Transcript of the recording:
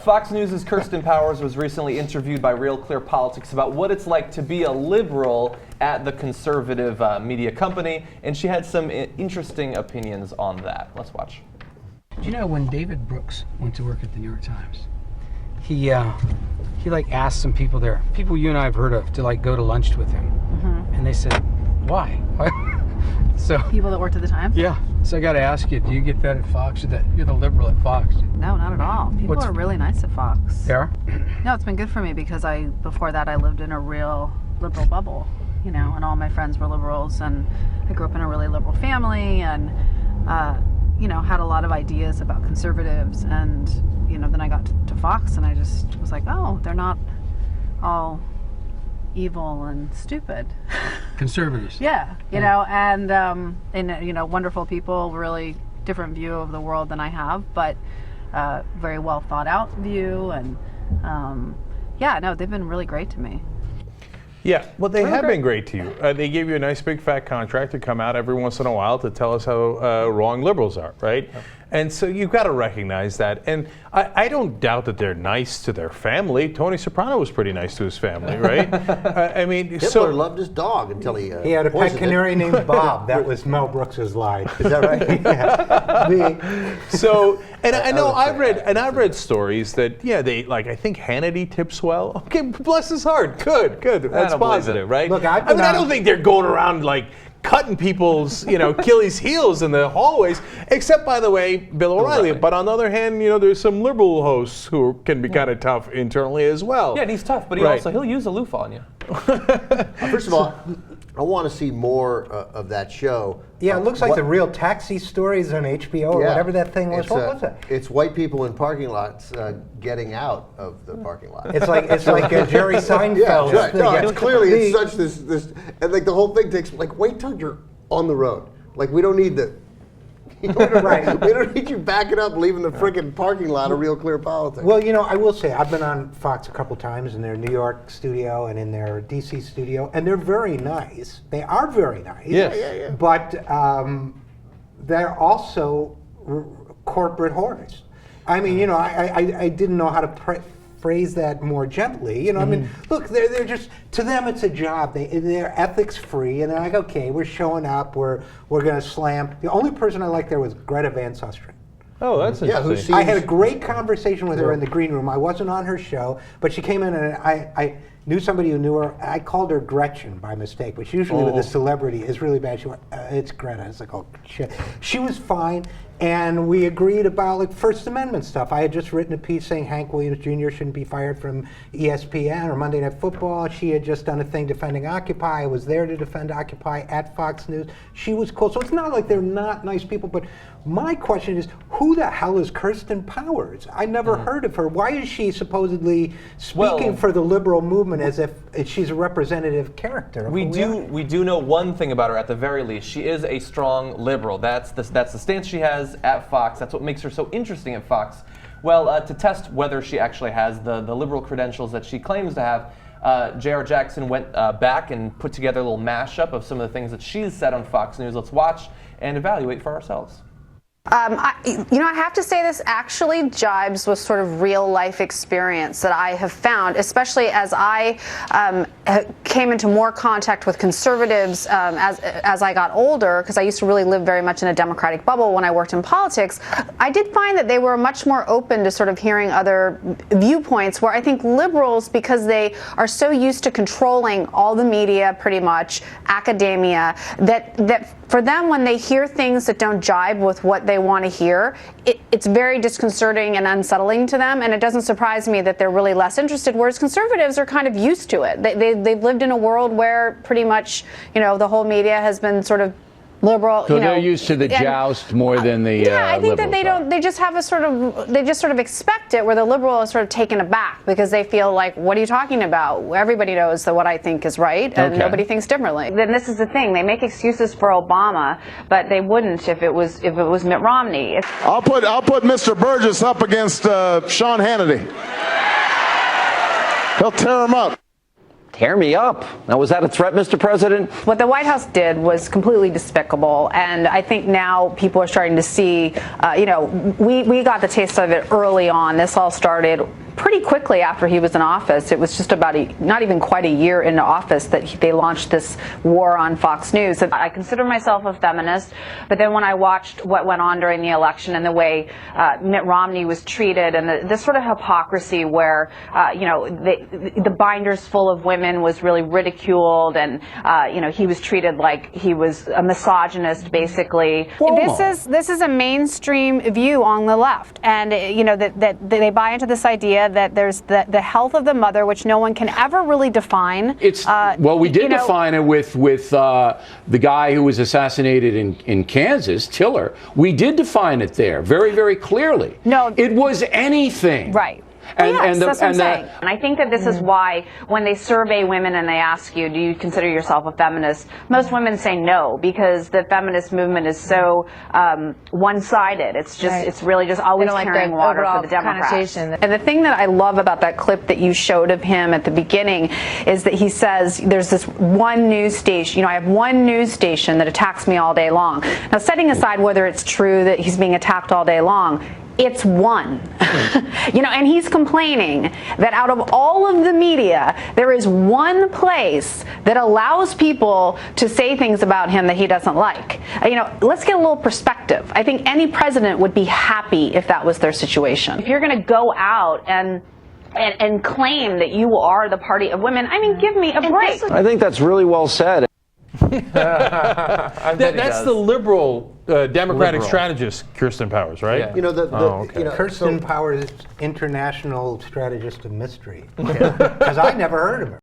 Fox News' Kirsten Powers was recently interviewed by Real Clear Politics about what it's like to be a liberal at the conservative media company, and she had some interesting opinions on that. Let's watch. Do you know when David Brooks went to work at the New York Times, he like asked some people there, people you and I have heard of, to like go to lunch with him, and they said, "Why?" So people that worked at the Times? Yeah. So I got to ask you, do you get that at Fox? You're the liberal at Fox. No, not at all. People are really nice at Fox. They are? No, it's been good for me because before that I lived in a real liberal bubble, you know, and all my friends were liberals, and I grew up in a really liberal family, and you know, had a lot of ideas about conservatives, and you know, then I got to Fox and I just was like, oh, they're not all evil and stupid. Conservatives. Yeah, you know, and you know, wonderful people, really different view of the world than I have, but very well thought out view, and yeah, no, they've been really great to me. Yeah, well, they have been great to you. They gave you a nice big fat contract to come out every once in a while to tell us how wrong liberals are, right? Yep. And so you've got to recognize that. And I don't doubt that they're nice to their family. Tony Soprano was pretty nice to his family, right? I mean, Hitler loved his dog until he had a pet canary named Bob. That was Mel Brooks's line. Is that right? Yeah. So, and I know I've read stories that they like. I think Hannity tips well. Okay, bless his heart. Good. That's positive, right? Look, I don't think they're going around like cutting people's, Achilles heels in the hallways, except, by the way, Bill O'Reilly. Right. But on the other hand, there's some liberal hosts who can be kind of tough internally as well. Yeah, and he's tough, but he'll use a loofah on you. First of all, I want to see more of that show. Yeah, it looks like the Real Taxi Stories on HBO or whatever that thing was. What was it? It's white people in parking lots getting out of the parking lot. It's like Jerry Seinfeld. Yeah, right. No, it's clearly it's such this, and like the whole thing takes wait till you're on the road. Like we don't need the. Right. We don't need you backing up, leaving the freaking parking lot of Real Clear Politics. Well, I will say, I've been on Fox a couple times in their New York studio and in their DC studio, and they're very nice. They are very nice. Yes. Yeah. But they're also corporate whores. I mean, I didn't know how to phrase that more gently. I mean, look, they're just, to them it's a job. They're ethics free, and they're like, okay, we're showing up, we're going to slam. The only person I liked there was Greta Van Susteren. Oh, that's interesting. I had a great conversation with her in the green room. I wasn't on her show, but she came in and I knew somebody who knew her. I called her Gretchen by mistake, which usually with a celebrity is really bad. She went, it's Greta. It's like, oh, shit. She was fine, and we agreed about First Amendment stuff. I had just written a piece saying Hank Williams Jr. shouldn't be fired from ESPN or Monday Night Football. She had just done a thing defending Occupy. I was there to defend Occupy at Fox News. She was cool. So it's not like they're not nice people, but my question is, who the hell is Kirsten Powers? I never heard of her. Why is she supposedly speaking for the liberal movement as if she's a representative character? We do know one thing about her at the very least. She is a strong liberal. That's the stance she has at Fox. That's what makes her so interesting at Fox. Well, to test whether she actually has the liberal credentials that she claims to have, J.R. Jackson went back and put together a little mashup of some of the things that she's said on Fox News. Let's watch and evaluate for ourselves. I have to say this actually jibes with sort of real life experience that I have found, especially as I came into more contact with conservatives as I got older, because I used to really live very much in a Democratic bubble when I worked in politics. I did find that they were much more open to sort of hearing other viewpoints, where I think liberals, because they are so used to controlling all the media, pretty much, academia, that for them, when they hear things that don't jibe with what they want to hear, it's very disconcerting and unsettling to them, and it doesn't surprise me that they're really less interested, whereas conservatives are kind of used to it. They've lived in a world where pretty much, the whole media has been sort of liberal. So they're used to the joust more than the I think that they don't. They just have they just sort of expect it, where the liberal is sort of taken aback because they feel like, what are you talking about? Everybody knows that what I think is right, and nobody thinks differently. Then this is the thing: they make excuses for Obama, but they wouldn't if it was Mitt Romney. I'll put Mr. Burgess up against Sean Hannity. He'll tear him up. tear me up. Now, was that a threat, Mr. President? What the White House did was completely despicable, and I think now people are starting to see, we got the taste of it early on. This all started pretty quickly after he was in office. It was just about not even quite a year into office that they launched this war on Fox News. I consider myself a feminist, but then when I watched what went on during the election and the way Mitt Romney was treated, and this sort of hypocrisy where, the binders full of women was really ridiculed, and, he was treated like he was a misogynist, basically. This is a mainstream view on the left, and, that they buy into this idea that there's the health of the mother, which no one can ever really define. We did define it with the guy who was assassinated in Kansas, Tiller. We did define it there very, very clearly. No, it was anything. Right. And I think that this is why when they survey women and they ask you, do you consider yourself a feminist? Most women say no, because the feminist movement is so one-sided. It's just, it's really just always carrying water for the Democrats. And the thing that I love about that clip that you showed of him at the beginning is that he says there's this one news station, I have one news station that attacks me all day long. Now, setting aside whether it's true that he's being attacked all day long, it's one. And he's complaining that out of all of the media, there is one place that allows people to say things about him that he doesn't like. Let's get a little perspective. I think any president would be happy if that was their situation. If you're going to go out and claim that you are the party of women, give me a break. I think that's really well said. That's the liberal Democratic strategist, Kirsten Powers, right? Yeah. Kirsten Powers, international strategist of mystery. Because I never heard of her.